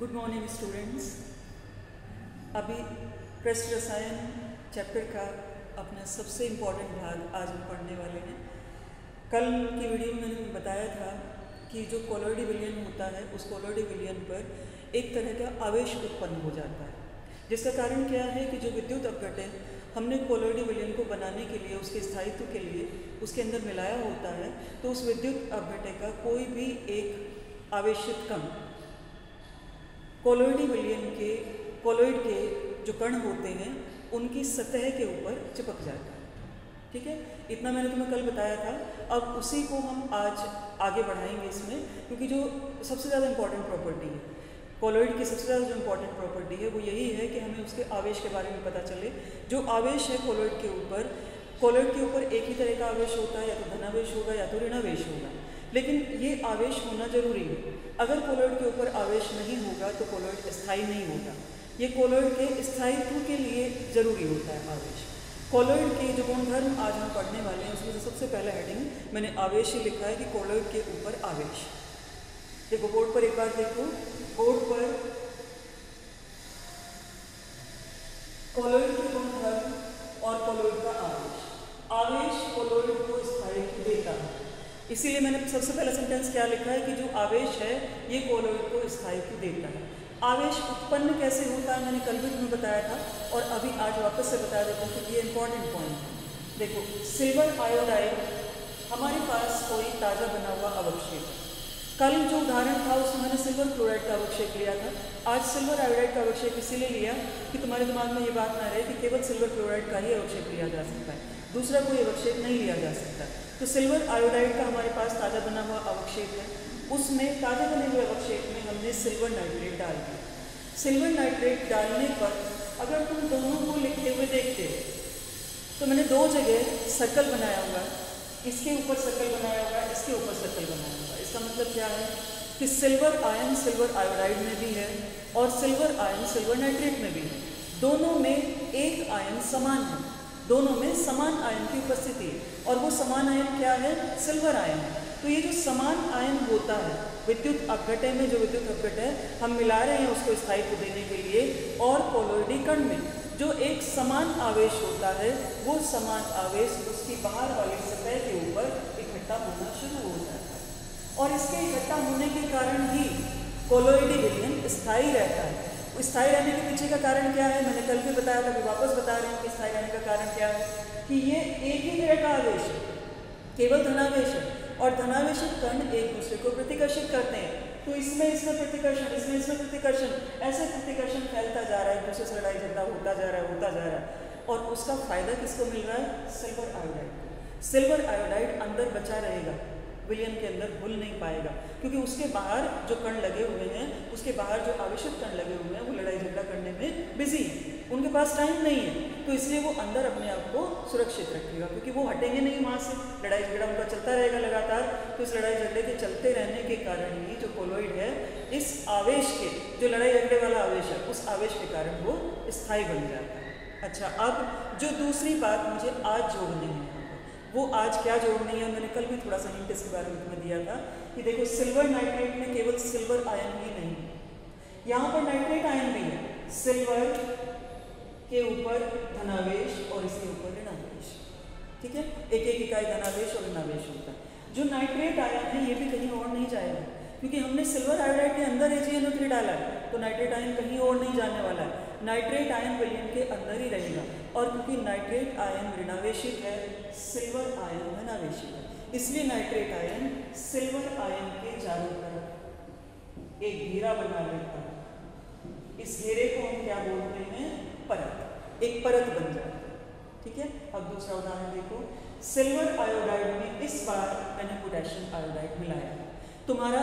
Good morning students. अभी पृष्ठ रसायन चैप्टर का अपना सबसे इम्पॉर्टेंट भाग आज हम पढ़ने वाले हैं। कल की वीडियो में मैंने बताया था कि जो कोलोइडी विलयन होता है उस कोलोइडी विलयन पर एक तरह का आवेश उत्पन्न हो जाता है, जिसका कारण क्या है कि जो विद्युत अपघटन हमने कोलोइडी विलयन को बनाने के लिए, उसके स्थायित्व के लिए उसके अंदर मिलाया होता है, तो उस विद्युत अपघटन का कोई भी एक आवेशित कण कोलोइडी विलयन के कोलोइड के जो कण होते हैं उनकी सतह के ऊपर चिपक जाता है। ठीक है, इतना मैंने तुम्हें कल बताया था। अब उसी को हम आज आगे बढ़ाएंगे इसमें, क्योंकि जो सबसे ज़्यादा इम्पॉर्टेंट प्रॉपर्टी है कोलोइड की, सबसे ज़्यादा जो इम्पॉर्टेंट प्रॉपर्टी है वो यही है कि हमें उसके आवेश के बारे में पता चले। जो आवेश है कोलोइड के ऊपर एक ही तरह का आवेश होता है, या तो धनावेश होगा या तो ऋणावेश होगा, लेकिन ये आवेश होना जरूरी है। अगर कोलोइड के ऊपर आवेश नहीं होगा तो कोलोइड स्थायी नहीं होगा। ये कोलोइड के स्थायित्व के लिए जरूरी होता है आवेश। कोलोइड के जो गुणधर्म आज हम पढ़ने वाले हैं उसमें से सबसे पहला हेडिंग मैंने आवेश ही लिखा है कि कोलोइड के ऊपर आवेश। देखो बोर्ड पर एक बार देखो, बोर्ड पर कोलोइड के गुणधर्म और कोलोइड का आवेश कोलोइड को स्थायित्व देता है। इसीलिए मैंने सबसे पहला सेंटेंस क्या लिखा है कि जो आवेश है ये कोलोइड को स्थायित्व देता है। आवेश उत्पन्न कैसे होता है मैंने कल भी तुम्हें बताया था और अभी आज वापस से बता देता हूँ क्योंकि ये इंपॉर्टेंट पॉइंट है। देखो, सिल्वर आयोडाइड हमारे पास कोई ताज़ा बना हुआ अवक्षेप है। कल जो उदाहरण था उसमें मैंने सिल्वर क्लोराइड का अवक्षेप लिया था। आज सिल्वर आयोडाइड का अवक्षेप इसीलिए लिया कि तुम्हारे दिमाग में ये बात ना रहे कि केवल सिल्वर क्लोराइड का ही अवक्षेप लिया जा सकता है, दूसरा कोई अवक्षेप नहीं लिया जा सकता। तो सिल्वर आयोडाइड का हमारे पास ताज़ा बना हुआ अवक्षेप है। उसमें ताज़ा बने हुए अवक्षेप में हमने सिल्वर नाइट्रेट डाल दिया। सिल्वर नाइट्रेट डालने पर अगर तुम दोनों को लिखे हुए देखते हो तो मैंने दो जगह सर्कल बनाया हुआ है, इसके ऊपर सर्कल बनाया हुआ है, इसके ऊपर सर्कल बनाया हुआ है। इसका मतलब क्या है कि सिल्वर आयन सिल्वर आयोडाइड में भी है और सिल्वर आयन सिल्वर नाइट्रेट में भी है। दोनों में एक आयन समान है, दोनों में समान आयन की उपस्थिति है और वो समान आयन क्या है? सिल्वर आयन है। तो ये जो समान आयन होता है विद्युत अपघटन में, जो विद्युत अपघटन हम मिला रहे हैं उसको स्थायित्व देने के लिए, और कोलोइडी कण में जो एक समान आवेश होता है वो समान आवेश उसकी बाहर वाली सतह के ऊपर इकट्ठा होना शुरू हो जाता है और इसके इकट्ठा होने के कारण ही कोलोइडी विलयन स्थायी रहता है। स्थायी रहने के पीछे का कारण क्या है मैंने कल भी बताया था, अभी वापस बता रहे हैं कि स्थायी रहने का कारण क्या है कि ये एक ही तरह का आवेश है, केवल धनावेश है और धनावेशित कण एक दूसरे को प्रतिकर्षित करते हैं। तो इसमें प्रतिकर्षण, इसमें प्रतिकर्षण, ऐसे प्रतिकर्षण फैलता जा रहा है, एक दूसरे से लड़ाई झगड़ा होता जा रहा है और उसका फायदा किसको मिल रहा है? सिल्वर आयोडाइड को। सिल्वर आयोडाइड अंदर बचा रहेगा, विलयन के अंदर भूल नहीं पाएगा, क्योंकि उसके बाहर जो कण लगे हुए हैं, उसके बाहर जो आवेशित कण लगे हुए हैं वो लड़ाई झगड़ा करने में बिजी है, उनके पास टाइम नहीं है। तो इसलिए वो अंदर अपने आप को सुरक्षित रखेगा, क्योंकि वो हटेंगे नहीं वहाँ से, लड़ाई झगड़ा उनका चलता रहेगा लगातार। तो इस लड़ाई झगड़े के चलते रहने के कारण ही जो कोलोइड है इस आवेश के, जो लड़ाई झगड़े वाला आवेश है, उस आवेश के कारण वो स्थायी बन जाता है। अच्छा, अब जो दूसरी बात मुझे आज जोड़नी है, वो आज क्या जोड़नी है मैंने कल भी थोड़ा सा हिंट इसके बारे में तुम्हें दिया था कि देखो सिल्वर नाइट्रेट में केवल सिल्वर आयन ही नहीं है, यहाँ पर नाइट्रेट आयन भी है। सिल्वर के ऊपर धनावेश और इसके ऊपर ऋणावेश। ठीक है, एक एक इकाई धनावेश और ऋणावेश होता है। जो नाइट्रेट आयन है ये भी कहीं और नहीं जाएगा, क्योंकि हमने सिल्वर आयोडाइड के अंदर AgNO3 डाला है, तो नाइट्रेट आयन कहीं और नहीं जाने वाला है। नाइट्रेट आयन विलयन के अंदर ही रहेगा और क्योंकि नाइट्रेट आयन ऋणावेशित है, सिल्वर आयन धनावेशित है, इसलिए नाइट्रेट आयन सिल्वर आयन के चारों तरफ एक घेरा बना लेता है। इस घेरे को हम क्या बोलते हैं? परत, एक परत बन जाती है। ठीक है, अब दूसरा उदाहरण देखो, सिल्वर आयोडाइड में इस बार मैंने पोटेशियम आयोडाइड मिलाया है। तुम्हारा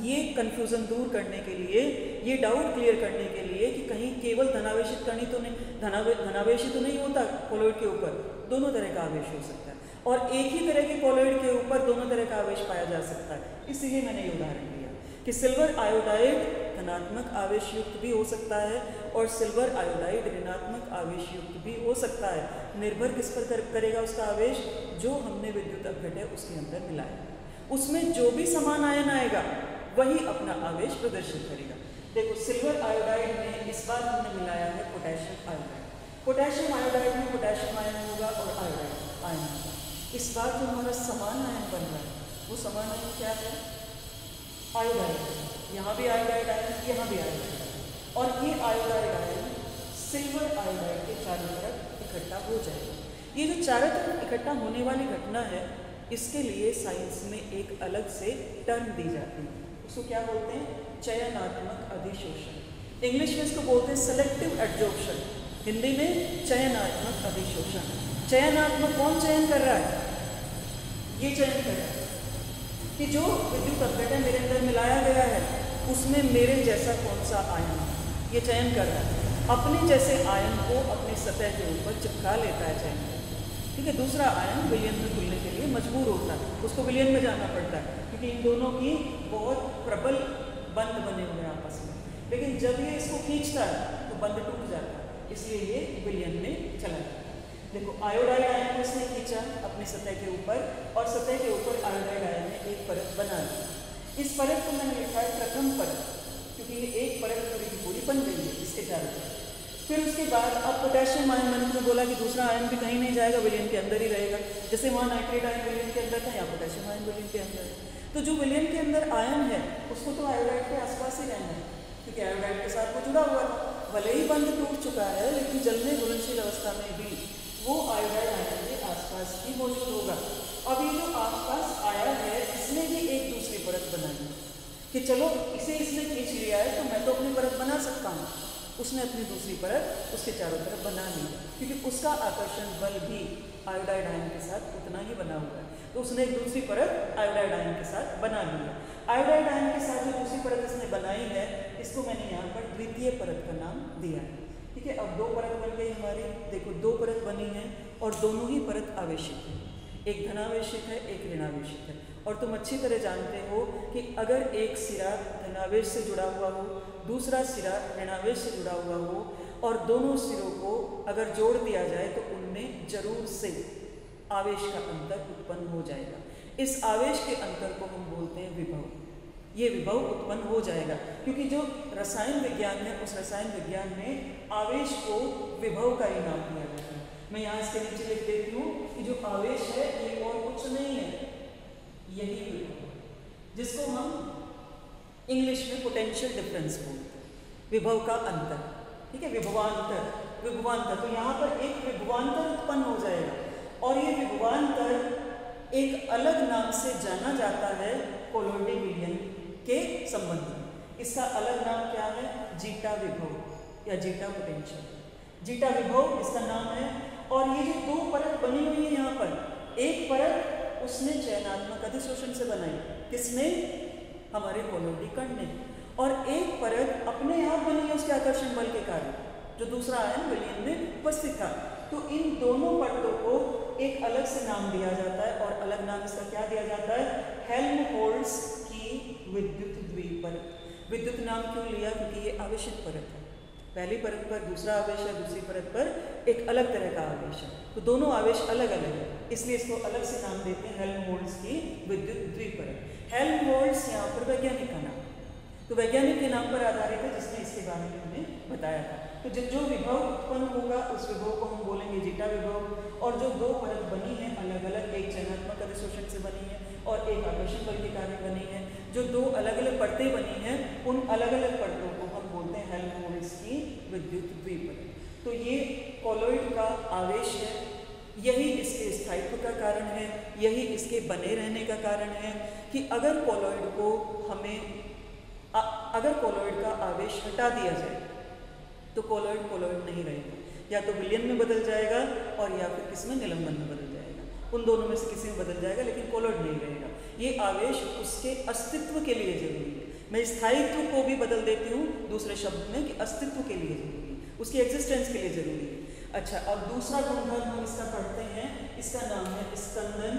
ये कंफ्यूजन दूर करने के लिए, ये डाउट क्लियर करने के लिए कि कहीं केवल धनावेशित कण ही तो नहीं, धनावेशी तो नहीं होता कोलोइड के ऊपर, दोनों तरह का आवेश हो सकता है और एक ही तरह के कोलोइड के ऊपर दोनों तरह का आवेश पाया जा सकता है। इसीलिए मैंने ये उदाहरण दिया कि सिल्वर आयोडाइड धनात्मक आवेश युक्त भी हो सकता है और सिल्वर आयोडाइड ऋणात्मक आवेश युक्त भी हो सकता है। निर्भर किस पर करेगा उसका आवेश? जो हमने विद्युत अपघटन उसके अंदर मिलाया, उसमें जो भी समान आयन आएगा वही अपना आवेश प्रदर्शित करेगा। देखो सिल्वर आयोडाइड में इस बार हमने मिलाया है पोटेशियम आयोडाइड। पोटेशियम आयोडाइड में पोटेशियम आयन होगा और आयोडाइड आयन होगा। इस बार जो हमारा समान आयन बन रहा है वो समान आयन क्या है? आयोडाइड। यहाँ भी आयोडाइड आयन, यहाँ भी आयोडाइड आयन, और ये आयोडाइड आयन सिल्वर आयोडाइड के चारों तरफ इकट्ठा हो जाएगा। ये जो चारों तरफ इकट्ठा होने वाली घटना है, इसके लिए साइंस में एक अलग से टर्म दी जाती है। उसको क्या बोलते हैं? चयनात्मक अधिशोषण। इंग्लिश में इसको बोलते हैं सेलेक्टिव एड्जॉर्प्शन, हिंदी में चयनात्मक अधिशोषण। चयनात्मक कौन चयन कर रहा है? ये चयन कर रहा है कि जो विद्युत अपघटन मेरे अंदर मिलाया गया है उसमें मेरे जैसा कौन सा आयन है, ये चयन कर रहा है। अपने जैसे आयन को अपनी सतह के ऊपर चिपका लेता है चयन करके, ठीक है। दूसरा आयन विलयन में खुलने के लिए मजबूर होता है, उसको विलयन में जाना पड़ता है, क्योंकि इन दोनों की बहुत प्रबल बंध बने हुए हैं आपस में। लेकिन जब ये इसको खींचता है तो बंध टूट जाता है, इसलिए ये विलयन में चला जाता है। देखो आयोडाइड आयन को इसने खींचा अपनी सतह के ऊपर, और सतह के ऊपर आयोडाइड आयन ने एक परत बना ली। इस परत को मैंने लिखा है प्रथम परत, क्योंकि ये एक परत पूरी की पूरी बन गई है इसके चारों तरफ। फिर उसके बाद अब पोटेशियम आयन, मैंने तुम्हें बोला कि दूसरा आयन भी कहीं नहीं जाएगा, विलयन के अंदर ही रहेगा। जैसे वहाँ नाइट्रेट आयन विलयन के अंदर था, यहाँ पोटेशियम आयन विलयन के अंदर है। तो जो विलयन के अंदर आयन है उसको तो आयोडाइड के आसपास ही रहना है, क्योंकि आयोडाइड के साथ वो जुड़ा हुआ था। भले ही बंध टूट चुका है, लेकिन जलने घुलनशील अवस्था में भी वो आयोडाइड आयन के आसपास ही मौजूद होगा। अब ये जो आसपास आया है इसने भी एक दूसरी परत बनाई कि चलो इसे इसने खींच लिया है तो मैं तो अपनी परत बना सकता हूँ। उसने अपनी दूसरी परत उसके चारों तरफ बना ली, क्योंकि उसका आकर्षण बल भी आयोडाइड आयन के साथ उतना ही बना हुआ है, तो उसने एक दूसरी परत आयोडाइड आयन के साथ बना ली है। आयोडाइड आयन के साथ जो दूसरी परत इसने बनाई है, इसको मैंने यहाँ पर द्वितीय परत का नाम दिया है, ठीक है। अब दो परत बन गई हमारी। देखो दो परत बनी है और दोनों ही परत आवेशित है, एक धनावेशित है एक ऋणावेशित है। और तुम अच्छी तरह जानते हो कि अगर एक सिरा धनावेश से जुड़ा हुआ हो, दूसरा सिरा ऋणावेश से जुड़ा हुआ हो, और दोनों सिरों को अगर जोड़ दिया जाए तो उनमें जरूर से आवेश का अंतर उत्पन्न हो जाएगा। इस आवेश के अंतर को हम बोलते हैं विभव। ये विभव उत्पन्न हो जाएगा, क्योंकि जो रसायन विज्ञान है उस रसायन विज्ञान में आवेश को विभव का ही नाम दिया जाता है। मैं यहाँ इसके नीचे लिख देती हूँ कि जो आवेश है ये और कुछ नहीं है, यही विभव, जिसको हम इंग्लिश में पोटेंशियल डिफरेंस बोलते हैं, विभव का अंतर, ठीक है। विभवांतर, विभवांतर, तो यहाँ पर एक विभवांतर उत्पन्न हो जाएगा, और ये विभवांतर एक अलग नाम से जाना जाता है कोलोइडी विलयन के संबंध में। इसका अलग नाम क्या है? जीटा विभव या जीटा पोटेंशियल, जीटा विभव इसका नाम है। और ये जो दो परत बनी हुई है यहाँ पर, एक परत उसने चयनात्मक अधिशोषण से बनाई, किसने? हमारे कोलोइडी कण ने, और एक परत अपने आप बनी है उसके आकर्षण बल के कारण, जो दूसरा आयन विलयन में उपस्थित था। तो इन दोनों परतों को एक अलग से नाम दिया जाता है, और अलग नाम इसका क्या दिया जाता है? हेल्महोल्ट्ज की विद्युत द्विपरत। विद्युत नाम क्यों लिया? क्योंकि ये आवेशित परत है, पहली परत पर दूसरा आवेश है, दूसरी परत पर एक अलग तरह का आवेश है, तो दोनों आवेश अलग अलग है, इसलिए इसको अलग से नाम देते हैं हेल्महोल्ट्ज की विद्युत द्विपरत। हेल्महोल्ट्ज यहाँ पर वैज्ञानिक का नाम, तो वैज्ञानिक के नाम पर आधारित है जिसने इसके बारे में हमें बताया था। तो जो विभव उत्पन्न होगा उस विभव को हम बोलेंगे जीटा विभव। और जो दो परत बनी है अलग अलग, एक चयनात्मक अधिशोषण से बनी है और एक आकर्षण बल के कारण बनी है, जो दो अलग अलग परतें बनी हैं उन अलग अलग परतों को हम बोलते हैं हेल्महोल्ट्ज की विद्युत द्विपरत। तो ये कोलोइड का आवेश है, यही इसके स्थायित्व का कारण है, यही इसके बने रहने का कारण है कि अगर कोलोइड को हमें अगर कोलोइड का आवेश हटा दिया जाए तो कोलोइड कोलोइड नहीं रहेगा, या तो विलयन में बदल जाएगा और या फिर किसी में निलंबन में बदल जाएगा, उन दोनों में से किसी में बदल जाएगा, लेकिन कोलोइड नहीं रहेगा। ये आवेश उसके अस्तित्व के लिए जरूरी है। मैं स्थायित्व को भी बदल देती हूँ दूसरे शब्द में कि अस्तित्व के लिए जरूरी है, उसकी एग्जिस्टेंस के लिए जरूरी है। अच्छा, अब दूसरा गुणधर्म हम इसका पढ़ते हैं, इसका नाम है स्कंदन।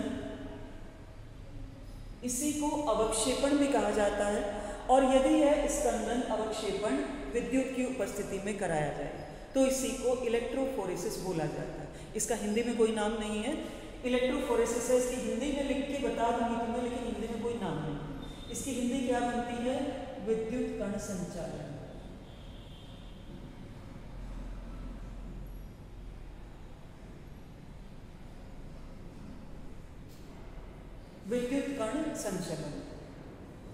इसी को अवक्षेपण भी कहा जाता है, और यदि यह स्कंदन अवक्षेपण विद्युत की उपस्थिति में कराया जाए तो इसी को इलेक्ट्रोफोरेसिस बोला जाता है। इसका हिंदी में कोई नाम नहीं है, इलेक्ट्रोफोरेसिस है, इसकी हिंदी में लिख के बता दूंगी तुम्हें, लेकिन हिंदी में कोई नाम नहीं है। इसकी हिंदी क्या बनती है? विद्युत कण संचालन। संचलन।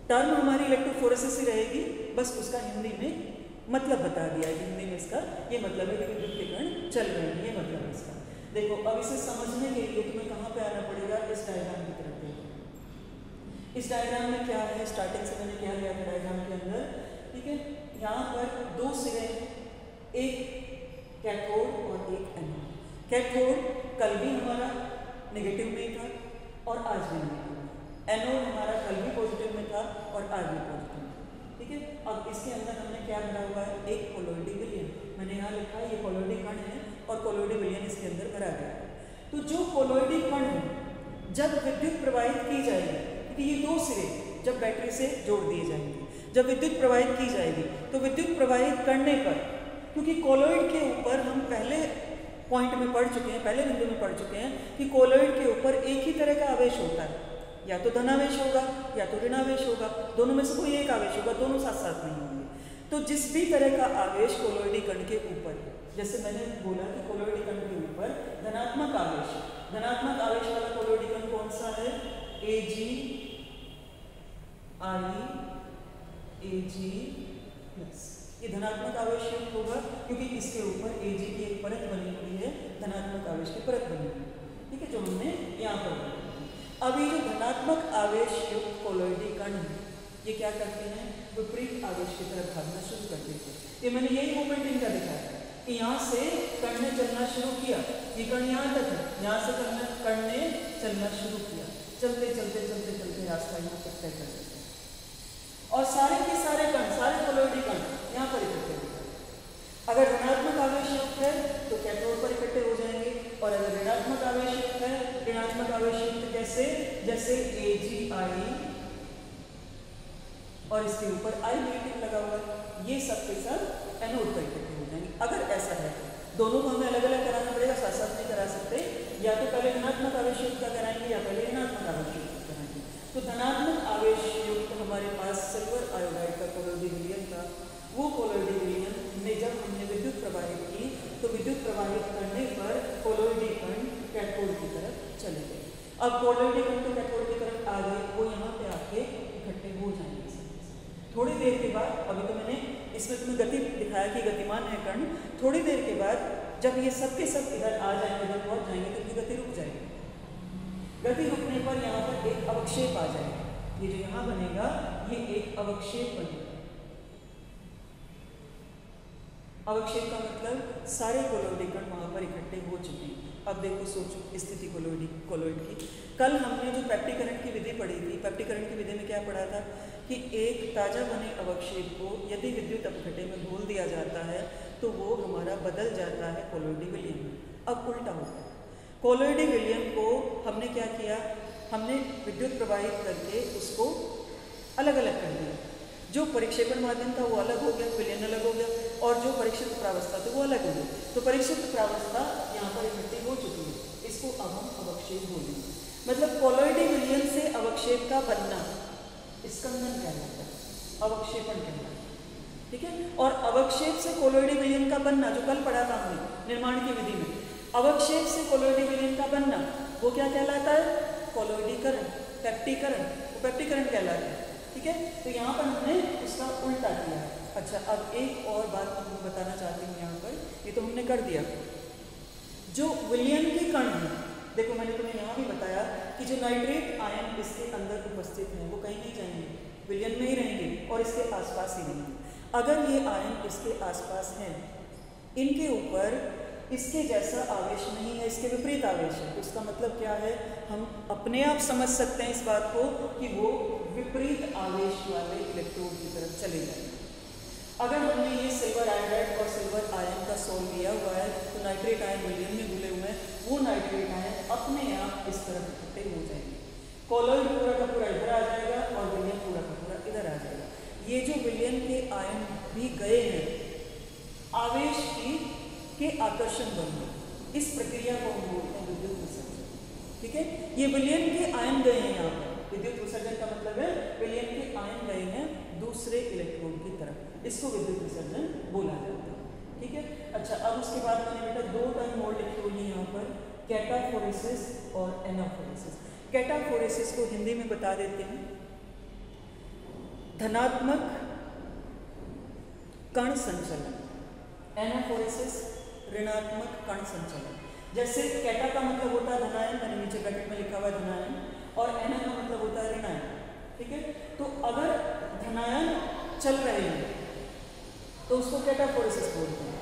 टर्म हमारी इलेक्ट्रोफोरेसिस ही रहेगी, बस उसका हिंदी में मतलब बता दिया है। हिंदी में इसका ये मतलब है कि विद्युत के कण चल रहे हैं, ये मतलब है इसका। देखो अब इसे समझने के लिए तुम्हें कहाँ पे आना पड़ेगा, इस डायग्राम की तरफ देखो। इस डायग्राम में क्या है, स्टार्टिंग से मैंने क्या लिया था डायग्राम के अंदर, ठीक है। यहाँ पर दो सिरे, एक कैथोड और एक एनोड। कैथोड कल भी हमारा नेगेटिव में था और आज भी नेगेटिव में। एनोड हमारा कल भी पॉजिटिव में था और आज भी पॉजिटिव में, ठीक है। अब इसके अंदर हमने क्या भरा हुआ है, एक कोलोइडी विलयन। मैंने यहाँ लिखा है ये कोलोइडी कण है और कोलोइडी विलयन इसके अंदर भरा गया है। तो जो कोलोइडी कण है जब विद्युत प्रवाहित की जाएगी, क्योंकि ये दो सिरे जब बैटरी से जोड़ दिए जाएंगे, जब विद्युत प्रवाहित की जाएगी तो विद्युत प्रवाहित करने पर, क्योंकि कोलोइड के ऊपर हम पहले पॉइंट में पढ़ चुके हैं, पहले बिंदु में पढ़ चुके हैं कि कोलोइड के ऊपर एक ही तरह का आवेश होता है, या तो धनावेश होगा या तो ऋणावेश होगा, दोनों में से कोई एक आवेश होगा, दोनों साथ साथ नहीं होंगे। तो जिस भी तरह का आवेश कोलोइडी कण के ऊपर, जैसे मैंने बोला कि कोलोइडी कण के ऊपर धनात्मक आवेश, धनात्मक आवेश वाला कोलोइडी कण कौन सा है, Ag प्लस, ये धनात्मक आवेश युक्त होगा क्योंकि इसके ऊपर Ag की एक परत बनी हुई है, धनात्मक आवेश की परत बनी हुई है, ठीक है, जो हमने यहाँ पर बनाई। अब ये जो धनात्मक आवेश युक्त कोलोइडी कण है, ये क्या करते हैं, विपरीत आवेश की तरफ भागना शुरू कर देते हैं। ये मैंने यही मूवमेंट इनका दिखाया है कि यहाँ से कण ने चलना शुरू किया, ये कण यहाँ तक है, यहाँ से कण ने चलना शुरू किया, चलते चलते चलते चलते रास्ता यहाँ तक तय कर देते हैं और सारे के सारे कण, सारे कोलोइडी कण यहाँ पर इकट्ठे हो जाएंगे। अगर धनात्मक आवेश युक्त है तो कैथोड पर इकट्ठे हो जाएंगे, और अगर ऋणात्मक आवेश युक्त है, ऋणात्मक आवेश युक्त कैसे, जैसे Agi और इसके ऊपर I नेगेटिव लगा हुआ है, ये सब के सब एनोड पर इकट्ठे हो जाएंगे। अगर ऐसा है दोनों को हमें अलग अलग कराना पड़ेगा, साथ साथ नहीं करा सकते, या तो पहले धनात्मक आवेश युक्त का कराएंगे या पहले ऋणात्मक आवेश युक्त का कराएंगे। तो धनात्मक आवेश युक्त हमारे पास सिल्वर आयोडाइड का कोलोइडी विलयन था। वो कोलोइडी विलयन में जब हमने विद्युत प्रवाहित की तो विद्युत प्रवाहित करने पर कोलोइडी कण कैथोड की तरफ चले गए। अब कोलोइडी कण तो कैथोड की तरफ आ गए, वो यहाँ पे आके इकट्ठे हो जाएंगे। थोड़ी देर के बाद, अभी तो मैंने इसमें तुम्हें गति दिखाया कि गतिमान है कण, थोड़ी देर के बाद जब ये सब के सब इधर आ जाएंगे, इधर पहुँच जाएंगे तो इनकी गति रुक जाएगी। गति रुकने पर यहाँ पर एक अवक्षेप आ जाएगा, ये जो यहाँ बनेगा ये एक अवक्षेप बनेगा। अवक्षेप का मतलब सारे कोलोइडी कण वहाँ पर इकट्ठे हो चुके हैं। अब देखो सोचो स्थिति कोलोइड की। कल हमने जो पेप्टिकरण की विधि पढ़ी थी, पेप्टिकरण की विधि में क्या पढ़ा था कि एक ताजा बने अवक्षेप को यदि विद्युत अपघटे में घोल दिया जाता है तो वो हमारा बदल जाता है कोलोइडी विलयन में। अब उल्टा होता है, कोलोइडी विलयन को हमने क्या किया, हमने विद्युत प्रवाहित करके उसको अलग अलग कर दिया। जो परिक्षेपण माध्यम था वो अलग हो गया, विलयन अलग हो गया, और जो परीक्षित प्रावस्था थी वो अलग हो गई। तो परीक्षित प्रावस्था यहाँ पर इकट्ठी हो चुकी है, इसको अब हम अवक्षेप बोलेंगे। मतलब कोलोइडी विलयन से अवक्षेप का बनना स्कंदन कहलाता है, अवक्षेपण कहलाता है, ठीक है। और अवक्षेप से कोलोइडी विलयन का बनना, जो कल पढ़ा था हमने निर्माण की विधि में, अवक्षेप से कोलोइडी विलयन का बनना वो क्या कहलाता है, कोलोइडीकरण, पेप्टिकरण, वो पेप्टिकरण कहलाता है, ठीक है। तो यहाँ पर हमने उसका उल्टा किया। अच्छा, अब एक और बात मैं तुमको बताना चाहती हूँ यहाँ पर, ये तो हमने कर दिया। जो विलयन के कण हैं, देखो मैंने तुम्हें यहाँ भी बताया कि जो नाइट्रेट आयन इसके अंदर उपस्थित हैं वो कहीं नहीं जाएंगे, विलयन में ही रहेंगे और इसके आसपास ही रहेंगे। अगर ये आयन इसके आसपास हैं, इनके ऊपर इसके जैसा आवेश नहीं है, इसके विपरीत आवेश है, तो इसका मतलब क्या है, हम अपने आप समझ सकते हैं इस बात को कि वो विपरीत आवेश वाले इलेक्ट्रोड की तरफ चले जाएंगे। अगर हमने ये सिल्वर आयोडाइड और सिल्वर आयन का सोल लिया हुआ है तो नाइट्रेट आयन विलयन में घुले हुए हैं, वो नाइट्रेट आयन अपने आप इस तरफ इकट्ठे हो जाएंगे। कोलोइड पूरा का पूरा इधर आ जाएगा और विलयन पूरा का पूरा इधर आ जाएगा। ये जो विलयन के आयन भी गए हैं आवेश के आकर्षण बल में, इस प्रक्रिया को हम बोलते हैं विद्युत विसर्जन, ठीक है। ये विलयन के आयन गए हैं यहाँ पर, विद्युत विसर्जन का मतलब है विलयन के आयन गए हैं दूसरे इलेक्ट्रोड की तरफ, इसको विद्युत विसर्जन बोला जाता है, ठीक है। अच्छा, अब उसके बाद मैंने बेटा दो टर्म और लिखी हुई है यहाँ पर, कैटाफोरेसिस और एनाफोरेसिस। कैटाफोरेसिस को हिंदी में बता देते हैं धनात्मक कण संचलन, एनाफोरेसिस ऋणात्मक कण संचलन। जैसे कैटा का मतलब होता है धनायन, मैंने नीचे ब्रैकेट में लिखा हुआ है धनायन, और एना का मतलब होता है ऋणायन, ठीक है। तो अगर धनायन चल रहे हैं तो उसको कैटाफोरेसिस बोलते हैं,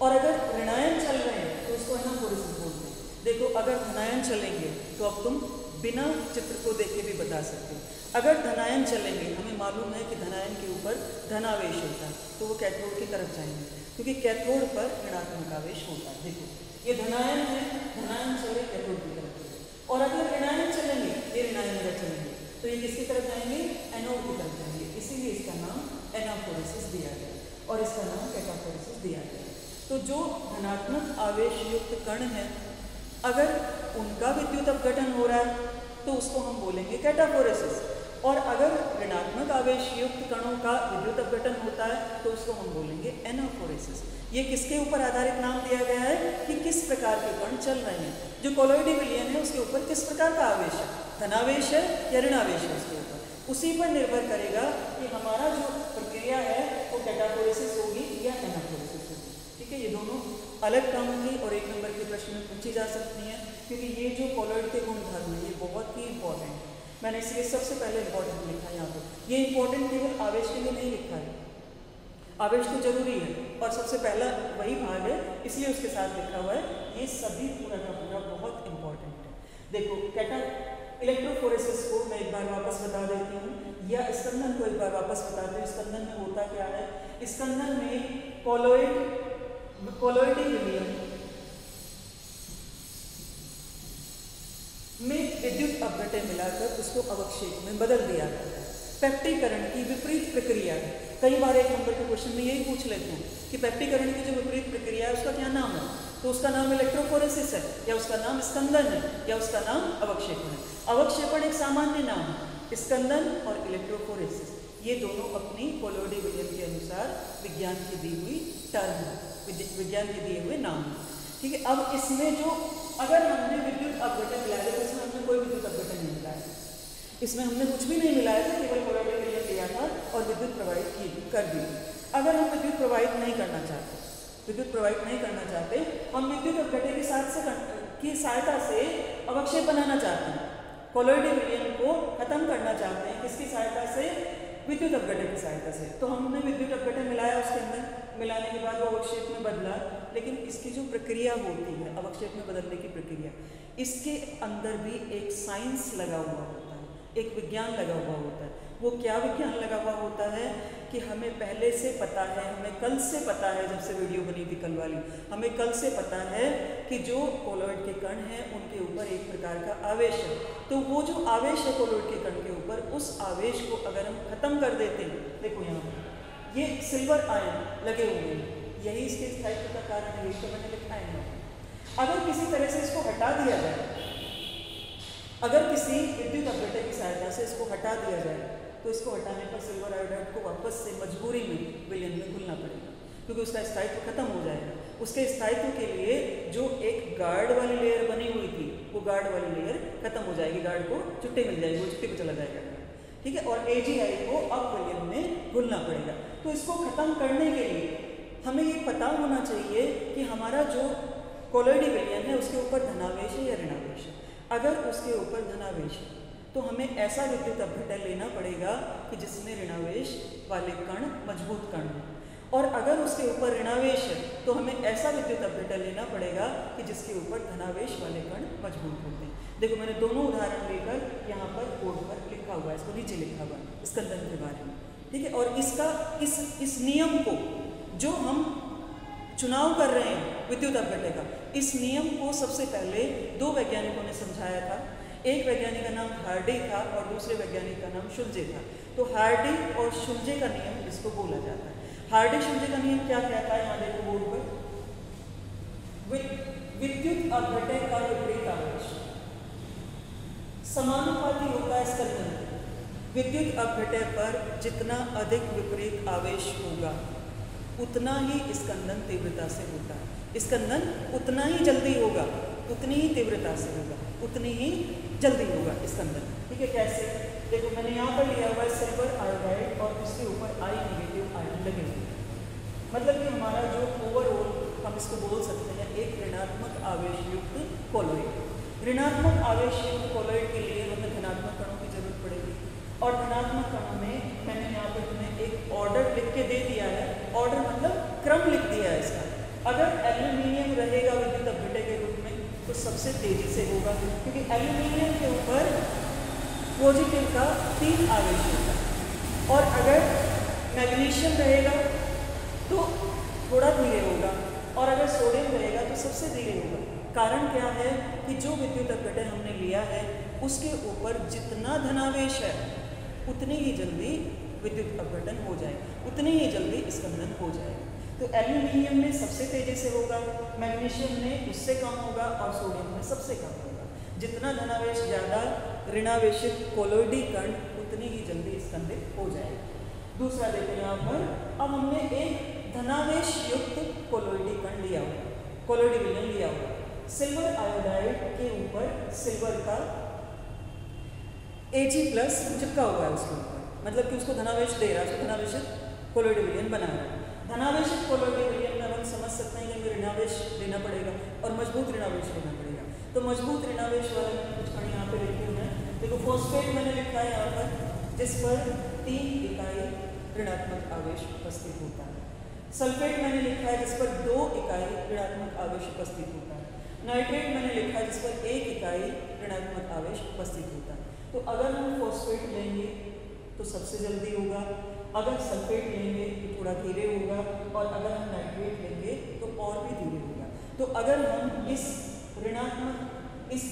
और अगर ऋणायन चल रहे हैं तो उसको एनाफोरेसिस बोलते हैं। देखो अगर धनायन चलेंगे तो अब तुम बिना चित्र को देख के भी बता सकते हो। अगर धनायन चलेंगे, हमें मालूम है कि धनायन के ऊपर धनावेश होता है, तो वो कैथोड की तरफ जाएंगे, क्योंकि कैथोड पर ऋणात्मक आवेश होता है। देखो ये धनायन है, धनायन चले कैथोड की तरफ चले, और अगर ऋणायन चलेंगे, ये ऋणायन की तरफ चलेंगे, तो ये किसकी तरफ जाएंगे? एनोड की तरफ जाएंगे। इसीलिए इसका नाम एनाफोरेसिस दिया गया और इसका नाम कैटाफोरेसिस दिया गया। तो जो धनात्मक आवेश युक्त कण है, अगर उनका विद्युत अपघटन हो रहा है तो उसको हम बोलेंगे कैटाफोरेसिस, और अगर ऋणात्मक आवेश युक्त कणों का विद्युत अपघटन होता है तो उसको हम बोलेंगे एनाफोरेसिस। ये किसके ऊपर आधारित नाम दिया गया है कि किस प्रकार के कण चल रहे हैं। जो कोलॉइडी विलयन है उसके ऊपर किस प्रकार का आवेश है, धनावेश है या ऋणावेश है, उसके ऊपर उसी पर निर्भर करेगा कि हमारा जो प्रक्रिया है वो कैटाफोरेसिस होगी या एनाफोरेसिस होगी। ठीक है, ये दोनों अलग काम होंगी और एक नंबर के प्रश्न में पूछी जा सकती हैं, क्योंकि ये जो कोलॉइड के गुणधर्म है ये बहुत ही इंपॉर्टेंट है। मैंने इसलिए सबसे पहले इंपॉर्टेंट लिखा है यहाँ पर। ये इंपॉर्टेंट केवल आवेश के लिए नहीं लिखा है, आवेश तो जरूरी है और सबसे पहला वही भाग है, इसलिए उसके साथ लिखा हुआ है। ये सभी पूरा का पूरा बहुत इंपॉर्टेंट है। देखो इलेक्ट्रोफोरेसिस को मैं एक बार वापस बता देती हूँ, या स्कंदन को एक बार वापस बताती हूँ। स्कंदन में होता क्या है? स्कंदन में कोलॉइडी विलयन में विद्युत अपघटन मिलाकर उसको अवक्षेप में बदल दिया जाता है। पेप्टीकरण की विपरीत प्रक्रिया है। कई बार एक नंबर के क्वेश्चन में यही पूछ लेते हैं कि पेप्टीकरण की जो विपरीत प्रक्रिया है उसका क्या नाम है, तो उसका नाम इलेक्ट्रोफोरेसिस है, या उसका नाम स्कंदन है, या उसका नाम अवक्षेपण है। अवक्षेपण एक सामान्य नाम है, स्कंदन और इलेक्ट्रोफोरेसिस ये दोनों अपनी कोलॉइडी विलयन के अनुसार विज्ञान की दी हुई टर्म है, विज्ञान के दिए हुए नाम है। ठीक है, अब इसमें जो अगर हमने विद्युत अपघटन मिलाया तो इसमें हमने कोई विद्युत अपघटन नहीं मिलाया, इसमें हमने कुछ भी नहीं मिलाया था, केवल कोलॉइडी विलयन लिया था और विद्युत प्रवाहित कर दी। अगर हम विद्युत प्रवाहित नहीं करना चाहते, विद्युत प्रवाहित नहीं करना चाहते, हम विद्युत अपघटन की सहायता से अवक्षेप बनाना चाहते हैं, कोलॉइडी विलयन को खत्म करना चाहते हैं, किसकी सहायता से? विद्युत अपघटन की सहायता से। तो हमने विद्युत अपघटन मिलाया, उसके अंदर मिलाने के बाद वो अवक्षेप में बदला, लेकिन इसकी जो प्रक्रिया होती है अवक्षेप में बदलने की प्रक्रिया, इसके अंदर भी एक साइंस लगा हुआ होता है, एक विज्ञान लगा हुआ होता है। वो क्या विज्ञान लगा हुआ होता है कि हमें पहले से पता है, हमें कल से पता है, जब से वीडियो बनी थी कल वाली, हमें कल से पता है कि जो कोलॉइड के कण हैं उनके ऊपर एक प्रकार का आवेश है। तो वो जो आवेश है कोलॉइड के कण के ऊपर, उस आवेश को अगर हम खत्म कर देते हैं, देखो यहाँ पर ये सिल्वर आयन लगे हुए हैं, यही इसके स्थायित्व का कारण है, यही तो मैंने लिखा है यहाँ। अगर किसी तरह से इसको हटा दिया जाए, अगर किसी विद्युत अपघटन की सहायता से इसको हटा दिया जाए, तो इसको हटाने पर सिल्वर आयोडाइड को वापस से मजबूरी में विलयन में घुलना पड़ेगा, क्योंकि उसका स्थायित्व खत्म हो जाएगा। उसके स्थायित्व के लिए जो एक गार्ड वाली लेयर बनी हुई थी, वो गार्ड वाली लेयर खत्म हो जाएगी, गार्ड को छुट्टी मिल जाएगी, वो छुट्टी पर चला जाएगा। ठीक है, और AgI को अब विलयन में घुलना पड़ेगा। तो इसको खत्म करने के लिए हमें ये पता होना चाहिए कि हमारा जो कोलॉइडी विलयन है उसके ऊपर धनावेश है या ऋणावेश है। अगर उसके ऊपर धनावेश है तो हमें ऐसा विद्युत अपघटन लेना पड़ेगा कि जिसमें ऋणावेश वाले कण मजबूत कण हो, और अगर उसके ऊपर ऋणावेश है तो हमें ऐसा विद्युत अपघटन लेना पड़ेगा कि जिसके ऊपर धनावेश वाले कण मजबूत होते हैं। देखो मैंने दोनों उदाहरण लेकर यहाँ पर बोर्ड पर लिखा हुआ है, इसको नीचे लिखा हुआ है स्कंदन के बारे में। ठीक है, और इसका इस नियम को जो हम चुनाव कर रहे हैं विद्युत अपघटन का, इस नियम को सबसे पहले दो वैज्ञानिकों ने समझाया था। एक वैज्ञानिक का नाम हार्डी था और दूसरे वैज्ञानिक का नाम शुल्जे था। तो हार्डी और शुल्जे का नियम इसको बोला जाता है। हार्डी शुल्जे का नियम क्या कहता है, यहाँ देखो बोर्ड पर, विद्युत अपघटन का विपरीत आवेश समानुपाती होता है स्कंदन। विद्युत अपघटन पर जितना अधिक विपरीत आवेश होगा उतना ही स्कंदन तीव्रता से होता है। स्कंदन उतना ही जल्दी होगा, उतनी ही तीव्रता से होगा। उतनी ही जल्दी होगा इसके अंदर। ठीक है, कैसे? देखो मैंने यहाँ पर लिया हुआ है सिल्वर आयोडाइड और उसके ऊपर आई नेगेटिव आयन लगे हुए हैं। मतलब कि हमारा जो ओवरऑल हम इसको बोल सकते हैं एक ऋणात्मक आवेश युक्त कोलोइड। ऋणात्मक आवेश युक्त कोलोइड के लिए हमें धनात्मक कणों की जरूरत पड़ेगी और धनात्मक कणों में मैंने यहाँ पर तुम्हें एक ऑर्डर लिख के दे दिया है। ऑर्डर मतलब क्रम लिख दिया है इसका। अगर एल्यूमिनियम रहेगा विद्युत अपघटन के रूप में तो सबसे तेजी से होगा, क्योंकि एल्यूमिनियम के ऊपर पॉजिटिव का 3 आवेश होता है। और अगर मैग्नीशियम रहेगा तो थोड़ा धीरे होगा और अगर सोडियम रहेगा तो सबसे धीरे होगा। कारण क्या है कि जो विद्युत अपघटन हमने लिया है उसके ऊपर जितना धनावेश है उतनी ही जल्दी विद्युत अपघटन हो जाएगा, उतनी ही जल्दी स्पंदन हो जाएगा। तो एल्यूमिनियम में सबसे तेजी से होगा, मैग्नीशियम में उससे कम होगा और सोडियम में सबसे कम होगा। जितना धनावेश ज़्यादा ऋणावेशित कोलोइडी कण उतनी ही जल्दी स्पंदित हो जाएगा। दूसरा देखो यहाँ पर, अब हमने एक धनावेश युक्त कोलोइडी कण लिया हुआ, कोलोइडी विलयन लिया हुआ। सिल्वर आयोडाइड के ऊपर सिल्वर का Ag+ चिपका हुआ है उसके ऊपर, मतलब कि उसको धनावेश दे रहा है, उसको धनावेशित कोलोइडी विलयन बना रहा है। धनावेशित कोलोइडी विलयन में हम समझ सकते हैं कि हमें ऋणावेश लेना पड़ेगा और मजबूत ऋणावेश लेना पड़ेगा। तो मजबूत ऋणावेश वाले मैंने कुछ कण यहाँ पे लिखे हुए हैं। देखो फॉस्फेट मैंने लिखा है यहाँ पर, जिस पर 3 इकाई ऋणात्मक आवेश उपस्थित होता है। सल्फेट मैंने लिखा है जिस पर 2 इकाई ऋणात्मक आवेश उपस्थित होता है। नाइट्रेट मैंने लिखा है जिस पर 1 इकाई ऋणात्मक आवेश उपस्थित होता है। तो अगर हम फॉस्फेट लेंगे तो सबसे जल्दी होगा, अगर सल्फेट लेंगे तो थोड़ा धीरे होगा और अगर हम नाइट्रेट लेंगे तो और भी धीरे होगा। तो अगर हम इस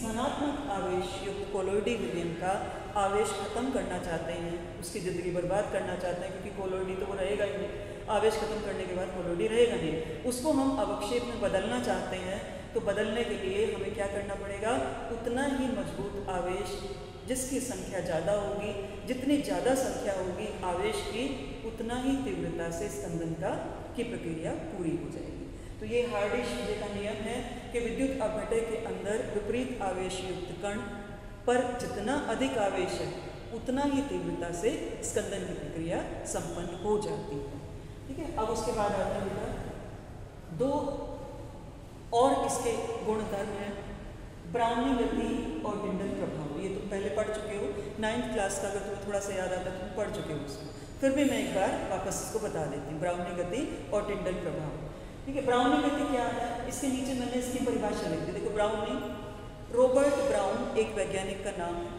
धनात्मक आवेश युक्त कोलोइडी विलयन का आवेश खत्म करना चाहते हैं, उसकी ज़िंदगी बर्बाद करना चाहते हैं, क्योंकि कोलोइडी तो वो रहेगा ही नहीं, आवेश खत्म करने के बाद कोलोइडी रहेगा नहीं, उसको हम अवक्षेप में बदलना चाहते हैं। तो बदलने के लिए हमें क्या करना पड़ेगा? उतना ही मजबूत आवेश, जिसकी संख्या ज़्यादा होगी, जितनी ज़्यादा संख्या होगी आवेश की, उतना ही तीव्रता से स्पंदन की प्रक्रिया पूरी हो जाएगी। तो ये हार्डी का नियम है कि विद्युत अपघटन के अंदर विपरीत आवेश युक्त कण पर जितना अधिक आवेश है उतना ही तीव्रता से स्पंदन की प्रक्रिया संपन्न हो जाती है। ठीक है, अब उसके बाद आता है बेटा 2 और इसके गुणधर्म हैं, ब्राउनी गति और टिंडल प्रभाव। ये तुम पहले पढ़ चुके हो 9th क्लास का, अगर तुम्हें थोड़ा सा याद आता है तुम पढ़ चुके हो उसको, फिर भी मैं एक बार वापस इसको बता देती हूँ। ब्राउनी गति और टिंडल प्रभाव। ठीक है, ब्राउनी गति क्या है? इसके नीचे मैंने इसकी परिभाषा लिख दी। देखो ब्राउनी, रॉबर्ट ब्राउन एक वैज्ञानिक का नाम है।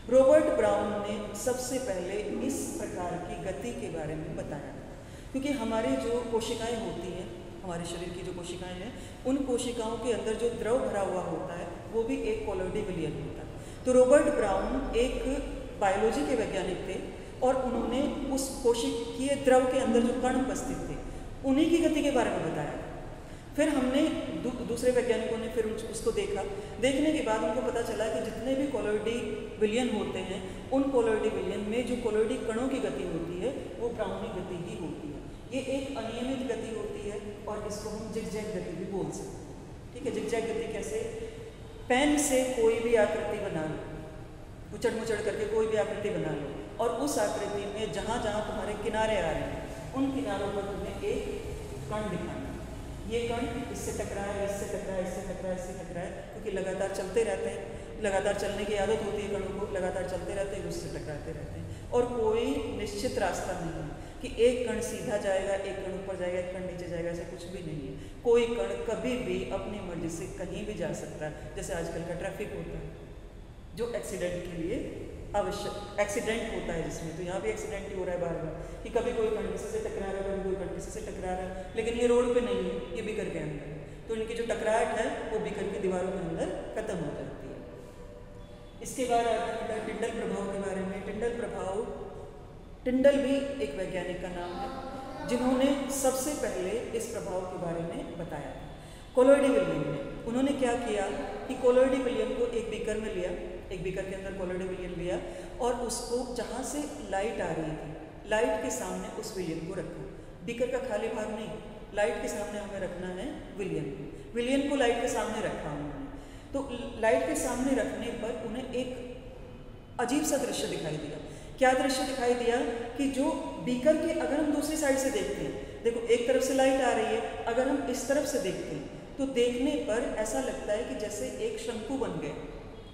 रॉबर्ट ब्राउन ने सबसे पहले इस प्रकार की गति के बारे में बताया, क्योंकि हमारी जो कोशिकाएं होती हैं, हमारे शरीर की जो कोशिकाएं हैं, उन कोशिकाओं के अंदर जो द्रव भरा हुआ होता है वो भी एक कोलोइडी विलयन होता है। तो रॉबर्ट ब्राउन एक बायोलॉजी के वैज्ञानिक थे और उन्होंने उस कोशिकीय द्रव के अंदर जो कण उपस्थित थे उन्हीं की गति के बारे में बताया। फिर हमने दूसरे वैज्ञानिकों ने फिर उसको देखा, देखने के बाद उनको पता चला कि जितने भी कोलोइडी विलयन होते हैं उन कोलोइडी विलयन में जो कोलोइडी कणों की गति होती है वो ब्राउनी गति ही होती है। ये एक अनियमित गति होती है और इसको हम जिगजैग गति भी बोल सकते हैं। ठीक है, जिगजैग गति कैसे? पेन से कोई भी आकृति बना लो, उचड़ मुचड़ करके कोई भी आकृति बना लो और उस आकृति में जहाँ जहाँ तुम्हारे किनारे आ रहे हैं उन किनारों पर तुम्हें एक कण दिखाना। ये कण इससे टकराए, इससे टकराए, इससे टकराए, इससे टकराए, क्योंकि लगातार चलते रहते हैं, लगातार चलने की आदत होती है कणों को, लगातार चलते रहते हैं, उससे टकराते रहते हैं और कोई निश्चित रास्ता नहीं है कि एक कण सीधा जाएगा, एक कण ऊपर जाएगा, एक कण नीचे जाएगा, ऐसा कुछ भी नहीं है। कोई कण कभी भी अपनी मर्जी से कहीं भी जा सकता है, जैसे आजकल का ट्रैफिक होता है जो एक्सीडेंट के लिए आवश्यक एक्सीडेंट होता है जिसमें, तो यहाँ भी एक्सीडेंट ही हो रहा है बार बार कि कभी कोई कण किसी से टकरा रहा है, कभी कोई कण किसी से टकरा रहा है, लेकिन ये रोड पे नहीं है, ये बीकर के अंदर है। तो इनकी जो टकराहट है वो बीकर की दीवारों के अंदर खत्म हो जाती है। इसके बाद आता है टिंडल प्रभाव के बारे में। टिंडल प्रभाव, टिंडल भी एक वैज्ञानिक का नाम है जिन्होंने सबसे पहले इस प्रभाव के बारे में बताया था। कोलोइडी विलयन में उन्होंने क्या किया कि कोलोइडी विलयन को एक बीकर में लिया, एक बीकर के अंदर कोलोइडी विलयन लिया और उसको जहाँ से लाइट आ रही थी, लाइट के सामने उस विलयन को रखा। बीकर का खाली भाग नहीं, लाइट के सामने हमें रखना है विलयन को। विलयन को लाइट के सामने रखा उन्होंने। तो लाइट के सामने रखने पर उन्हें एक अजीब सा दृश्य दिखाई दिया। क्या दृश्य दिखाई दिया कि जो बीकर के, अगर हम दूसरी साइड से देखते हैं, देखो एक तरफ से लाइट आ रही है, अगर हम इस तरफ से देखते हैं तो देखने पर ऐसा लगता है कि जैसे एक शंकु बन गया,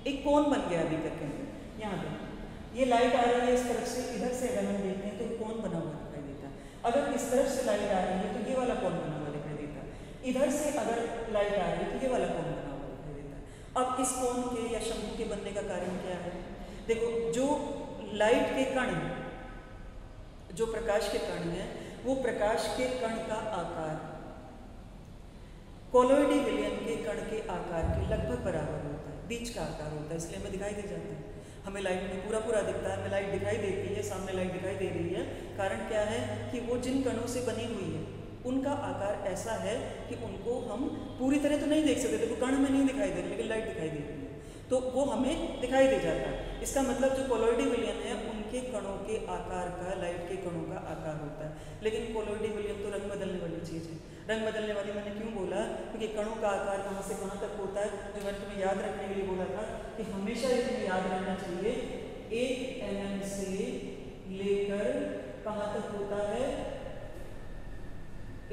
एक कोन बन गया बीकर के अंदर। यहाँ पे ये लाइट आ रही है इस तरफ से, इधर से अगर हम देखते हैं तो कोन बना हुआ दिखाई देता है। अगर इस तरफ से लाइट आ रही है तो ये वाला कोन बना हुआ दिखाई देता है। इधर से अगर लाइट आ रही है तो ये वाला कोन बना हुआ दिखाई देता है। अब इस कोन के या शंकु के बनने का कारण क्या है? देखो, जो लाइट के कण, जो प्रकाश के कण हैं, वो प्रकाश के कण का आकार कोलोइडी विलयन के कण के आकार के लगभग बराबर होता है, बीच का आकार होता है, इसलिए हमें दिखाई दे जाता है। हमें लाइट में पूरा पूरा दिखता है, हमें लाइट दिखाई देती है, सामने लाइट दिखाई दे रही है। कारण क्या है कि वो जिन कणों से बनी हुई है उनका आकार ऐसा है कि उनको हम पूरी तरह तो नहीं देख सकते, देखो कण हमें नहीं दिखाई दे रही लेकिन लाइट दिखाई दे रही है, तो वो हमें दिखाई दे जाता है। इसका मतलब जो कोलोइडी विलयन है उनके कणों के आकार का लाइट के कणों का आकार होता है। लेकिन कोलोइडी विलयन तो रंग बदलने वाली चीज़ है। रंग बदलने वाली मैंने क्यों बोला? क्योंकि कणों का आकार कहाँ से कहाँ तक होता है, जो मैंने तुम्हें याद रखने के लिए बोला था कि हमेशा ये तुम्हें याद रहना चाहिए, 1 mm से लेकर कहाँ तक होता है,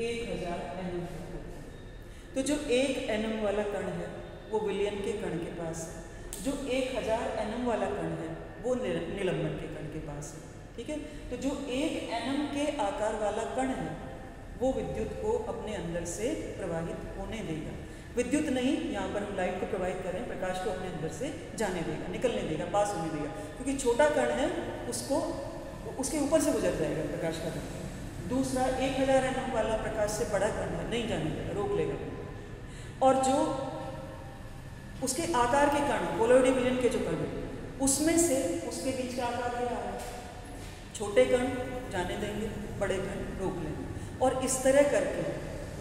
1000 mm तक होता है। तो जो 1 nm वाला कण है वो विलयन के कण के पास है, जो 1000 nm वाला कण है वो निलंबन के कण के पास है। ठीक है, तो जो 1 nm के आकार वाला कण है वो विद्युत को अपने अंदर से प्रवाहित होने देगा। विद्युत नहीं, यहाँ पर हम लाइट को प्रवाहित करें, प्रकाश को अपने अंदर से जाने देगा, निकलने देगा, पास होने देगा, क्योंकि छोटा कण है उसको उसके ऊपर से गुजर जाएगा प्रकाश का कण। दूसरा 1000 nm वाला प्रकाश से बड़ा कण है, नहीं जाने देगा, रोक लेगा। और जो उसके आकार के कण, कोलोइडी विलयन के जो कण है उसमें से उसके बीच का आकार क्या है, छोटे कण जाने देंगे, बड़े कण रोक लेंगे। और इस तरह करके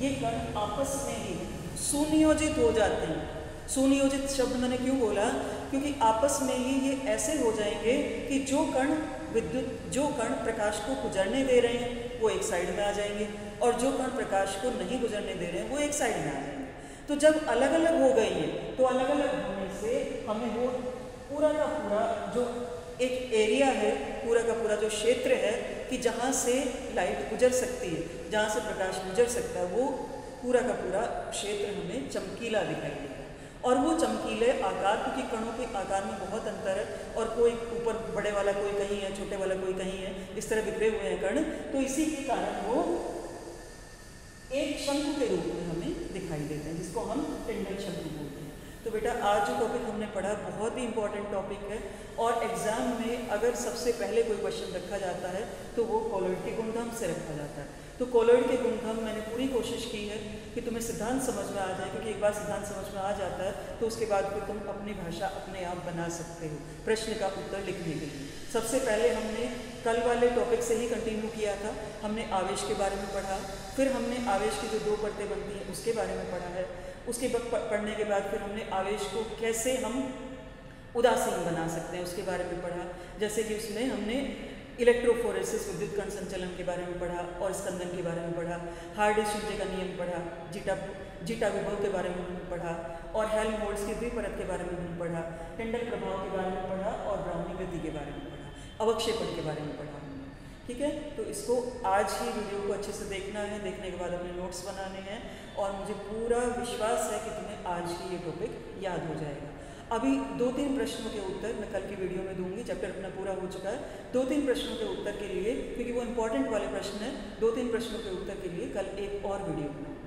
ये कण आपस में ही सुनियोजित हो जाते हैं। सुनियोजित शब्द मैंने क्यों बोला? क्योंकि आपस में ही ये ऐसे हो जाएंगे कि जो कण प्रकाश को गुजरने दे रहे हैं वो एक साइड में आ जाएंगे, और जो कण प्रकाश को नहीं गुजरने दे रहे हैं वो एक साइड में आ जाएंगे। तो जब अलग अलग हो गई है तो अलग अलग होने से हमें वो पूरा का पूरा जो एक एरिया है, पूरा का पूरा जो क्षेत्र है कि जहाँ से लाइट गुजर सकती है, जहाँ से प्रकाश गुजर सकता है, वो पूरा का पूरा क्षेत्र हमें चमकीला दिखाई देगा। और वो चमकीले आकार, क्योंकि कणों के आकार में बहुत अंतर है और कोई ऊपर बड़े वाला कोई कहीं है, छोटे वाला कोई कहीं है, इस तरह बिखरे हुए हैं कण, तो इसी के कारण वो एक शंकु के रूप में हमें दिखाई देते हैं, जिसको हम टिंडल शंकु बोलते हैं। तो बेटा आज जो टॉपिक हमने पढ़ा बहुत ही इंपॉर्टेंट टॉपिक है, और एग्जाम में अगर सबसे पहले कोई क्वेश्चन रखा जाता है तो वो कोलोइड के गुणधर्म से रखा जाता है। तो कोलोइड के गुणधर्म मैंने पूरी कोशिश की है कि तुम्हें सिद्धांत समझ में आ जाए, क्योंकि एक बार सिद्धांत समझ में आ जाता है तो उसके बाद फिर तुम अपनी भाषा अपने आप बना सकते हो प्रश्न का उत्तर लिखने के लिए। सबसे पहले हमने कल वाले टॉपिक से ही कंटिन्यू किया था, हमने आवेश के बारे में पढ़ा, फिर हमने आवेश की जो 2 परतें बनती हैं उसके बारे में पढ़ा है। उसके बाद पढ़ने के बाद फिर हमने आवेश को कैसे हम उदासीन बना सकते हैं उसके बारे में पढ़ा, जैसे कि उसमें हमने इलेक्ट्रोफोरेसिस विद्युत कण संचलन के बारे में पढ़ा और स्कंदन के बारे में पढ़ा, हार्डी-शुल्जे का नियम पढ़ा, जीटा विभव के बारे में हमने पढ़ा, और हेल्महोल्ट्ज़ की द्विपरत के बारे में हमने पढ़ा, टिंडल प्रभाव के बारे में पढ़ा, और ब्राउनी गति के बारे में पढ़ा, अवक्षेपण के बारे में पढ़ा हमने। ठीक है, तो इसको आज ही वीडियो को अच्छे से देखना है, देखने के बाद अपने नोट्स बनाने हैं, और मुझे पूरा विश्वास है कि तुम्हें आज ही ये टॉपिक याद हो जाएगा। अभी 2-3 प्रश्नों के उत्तर मैं कल की वीडियो में दूंगी, चैप्टर अपना पूरा हो चुका है। 2-3 प्रश्नों के उत्तर के लिए, क्योंकि वो इंपॉर्टेंट वाले प्रश्न हैं, 2-3 प्रश्नों के उत्तर के लिए कल एक और वीडियो बनाऊंगी।